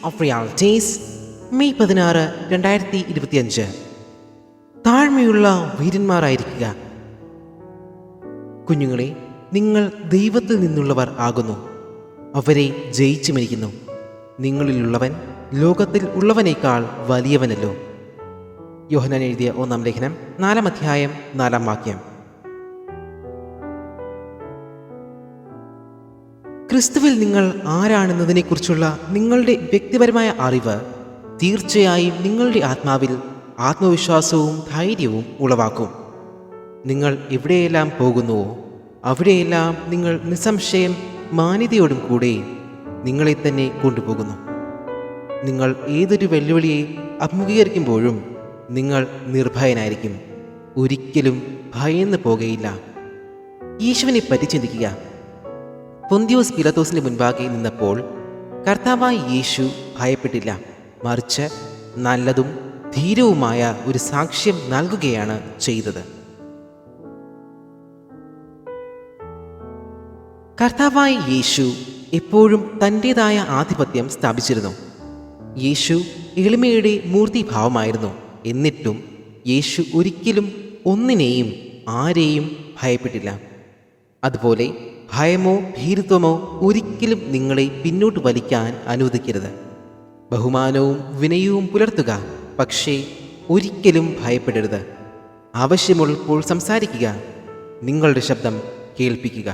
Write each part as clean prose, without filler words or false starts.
Of realities May 16, 2025. താഴ്മയുള്ള വീരന്മാരായിരിക്കുക. കുഞ്ഞുങ്ങളെ, നിങ്ങൾ ദൈവത്തിൽ നിന്നുള്ളവർ ആകുന്നു. അവരെ ജയിച്ചു മരിക്കുന്നു. നിങ്ങളിലുള്ളവൻ ലോകത്തിൽ ഉള്ളവനേക്കാൾ വലിയവനല്ലോ. യോഹന്നാൻ എഴുതിയ 1 ലേഖനം 4 അധ്യായം 4 വാക്യം. ക്രിസ്തുവിൽ നിങ്ങൾ ആരാണെന്നതിനെക്കുറിച്ചുള്ള നിങ്ങളുടെ വ്യക്തിപരമായ അറിവ് തീർച്ചയായും നിങ്ങളുടെ ആത്മാവിൽ ആത്മവിശ്വാസവും ധൈര്യവും ഉളവാക്കും. നിങ്ങൾ എവിടെയെല്ലാം പോകുന്നുവോ അവിടെയെല്ലാം നിങ്ങൾ നിസ്സംശയം മാന്യതയോടും കൂടെ നിങ്ങളെ തന്നെ കൊണ്ടുപോകുന്നു. നിങ്ങൾ ഏതൊരു വെല്ലുവിളിയെ അഭിമുഖീകരിക്കുമ്പോഴും നിങ്ങൾ നിർഭയനായിരിക്കും. ഒരിക്കലും ഭയന്ന് പോകുകയില്ല. യേശുവിനെ പറ്റി ചിന്തിക്കുക. പൊന്തിയോസ് പീലാത്തോസിന്റെ മുൻപാകെ നിന്നപ്പോൾ കർത്താവായ യേശു ഭയപ്പെട്ടില്ല. മറിച്ച് നല്ലതും ധീരവുമായ ഒരു സാക്ഷ്യം നൽകുകയാണ് ചെയ്തത്. കർത്താവായ യേശു എപ്പോഴും തൻ്റെതായ ആധിപത്യം സ്ഥാപിച്ചിരുന്നു. യേശു എളിമയുടെ മൂർത്തിഭാവമായിരുന്നു. എന്നിട്ടും യേശു ഒരിക്കലും ഒന്നിനെയും ആരെയും ഭയപ്പെട്ടില്ല. അതുപോലെ ഭയമോ ഭീരുത്വമോ ഒരിക്കലും നിങ്ങളെ പിന്നോട്ട് വലിക്കാൻ അനുവദിക്കരുത്. ബഹുമാനവും വിനയവും പുലർത്തുക, പക്ഷേ ഒരിക്കലും ഭയപ്പെടരുത്. ആവശ്യമുള്ളപ്പോൾ സംസാരിക്കുക, നിങ്ങളുടെ ശബ്ദം കേൾപ്പിക്കുക.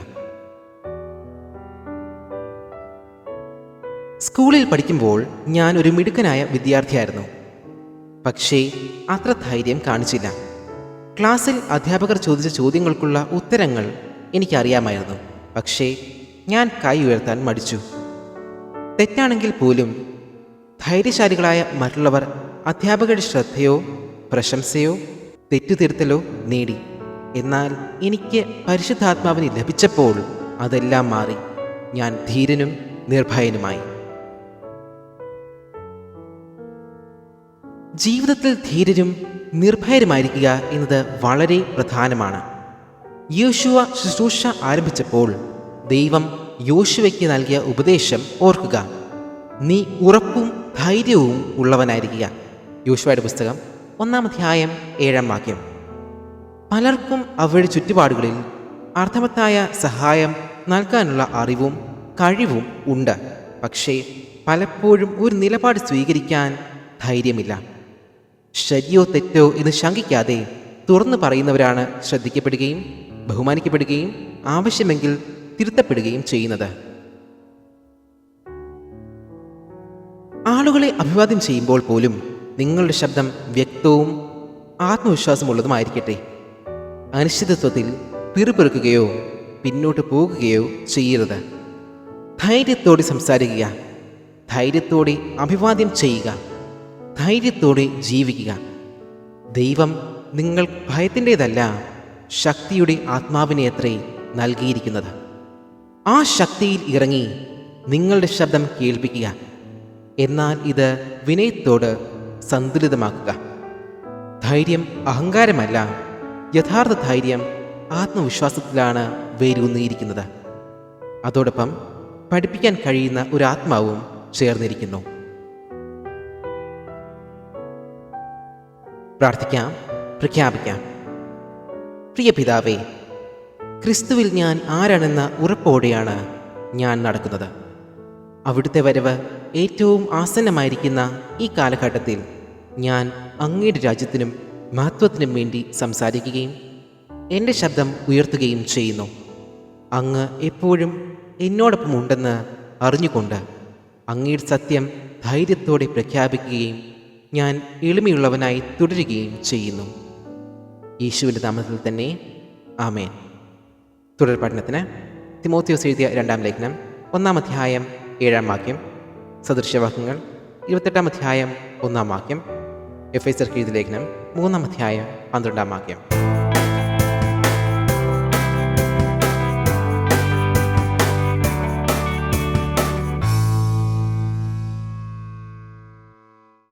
സ്കൂളിൽ പഠിക്കുമ്പോൾ ഞാൻ ഒരു മിടുക്കനായ വിദ്യാർത്ഥിയായിരുന്നു. പക്ഷേ അത്ര ധൈര്യം കാണിച്ചില്ല. ക്ലാസ്സിൽ അധ്യാപകർ ചോദിച്ച ചോദ്യങ്ങൾക്കുള്ള ഉത്തരങ്ങൾ എനിക്കറിയാമായിരുന്നു. പക്ഷേ ഞാൻ കൈ ഉയർത്താൻ മടിച്ചു. തെറ്റാണെങ്കിൽ പോലും ധൈര്യശാലികളായ മറ്റുള്ളവർ അധ്യാപകരുടെ ശ്രദ്ധയോ പ്രശംസയോ തെറ്റുതിരുത്തലോ നേടി. എന്നാൽ എനിക്ക് പരിശുദ്ധാത്മാവിനെ ലഭിച്ചപ്പോൾ അതെല്ലാം മാറി. ഞാൻ ധീരനും നിർഭയനുമായി. ജീവിതത്തിൽ ധീരരും നിർഭയരുമായിരിക്കുക എന്നത് വളരെ പ്രധാനമാണ്. യോശുവ ശുശ്രൂഷ ആരംഭിച്ചപ്പോൾ ദൈവം യോശുവയ്ക്ക് നൽകിയ ഉപദേശം ഓർക്കുക. നീ ഉറപ്പും ധൈര്യവും ഉള്ളവനായിരിക്കുക. യോശുവയുടെ പുസ്തകം 1 അധ്യായം 7 വാക്യം. പലർക്കും അവരുടെ ചുറ്റുപാടുകളിൽ അർത്ഥവത്തായ സഹായം നൽകാനുള്ള അറിവും കഴിവും ഉണ്ട്. പക്ഷേ പലപ്പോഴും ഒരു നിലപാട് സ്വീകരിക്കാൻ ധൈര്യമില്ല. ശരിയോ തെറ്റോ എന്ന് ശങ്കിക്കാതെ തുറന്നു പറയുന്നവരാണ് ശ്രദ്ധിക്കപ്പെടുകയും ബഹുമാനിക്കപ്പെടുകയും ആവശ്യമെങ്കിൽ തിരുത്തപ്പെടുകയും ചെയ്യുന്നത്. ആളുകളെ അഭിവാദ്യം ചെയ്യുമ്പോൾ പോലും നിങ്ങളുടെ ശബ്ദം വ്യക്തവും ആത്മവിശ്വാസമുള്ളതുമായിരിക്കട്ടെ. അനിശ്ചിതത്വത്തിൽ പിറുപിറുക്കുകയോ പിന്നോട്ട് പോകുകയോ ചെയ്യരുത്. ധൈര്യത്തോടെ സംസാരിക്കുക, ധൈര്യത്തോടെ അഭിവാദ്യം ചെയ്യുക, ധൈര്യത്തോടെ ജീവിക്കുക. ദൈവം നിങ്ങൾ ഭയത്തിൻ്റെതല്ല, ശക്തിയുടെ ആത്മാവിനെ അത്രേ നൽകിയിരിക്കുന്നത്. ആ ശക്തിയിൽ ഇറങ്ങി നിങ്ങളുടെ ശബ്ദം കേൾപ്പിക്കുക. എന്നാൽ ഇത് വിനയത്തോട് സന്തുലിതമാക്കുക. ധൈര്യം അഹങ്കാരമല്ല. യഥാർത്ഥ ധൈര്യം ആത്മവിശ്വാസത്തിലാണ് വേരൂന്നിയിരിക്കുന്നത്. അതോടൊപ്പം പഠിപ്പിക്കാൻ കഴിയുന്ന ഒരു ആത്മാവും ചേർന്നിരിക്കുന്നു. പ്രാർത്ഥിക്കാം, പ്രഖ്യാപിക്കാം. പ്രിയ പിതാവേ, ക്രിസ്തുവിൽ ഞാൻ ആരാണെന്ന ഉറപ്പോടെയാണ് ഞാൻ നടക്കുന്നത്. അവിടുത്തെ വരവ് ഏറ്റവും ആസന്നമായിരിക്കുന്ന ഈ കാലഘട്ടത്തിൽ ഞാൻ അങ്ങയുടെ രാജ്യത്തിനും മഹത്വത്തിനും വേണ്ടി സംസാരിക്കുകയും എൻ്റെ ശബ്ദം ഉയർത്തുകയും ചെയ്യുന്നു. അങ്ങ് എപ്പോഴും എന്നോടൊപ്പം ഉണ്ടെന്ന് അറിഞ്ഞുകൊണ്ട് അങ്ങയുടെ സത്യം ധൈര്യത്തോടെ പ്രഖ്യാപിക്കുകയും ഞാൻ എളിമയുള്ളവനായി തുടരുകയും ചെയ്യുന്നു. യേശുവിൻ്റെ നാമത്തിൽ തന്നെ ആമേൻ. തുടർ പഠനത്തിന് തിമോത്തിയോസ് എഴുതിയ 2 ലേഖനം 1 അധ്യായം 7 വാക്യം, സദൃശ്യവാക്യങ്ങൾ 28 അധ്യായം 1 വാക്യം, എഫേസ്യർക്ക് എഴുതിയ ലേഖനം 3 അധ്യായം 12 വാക്യം.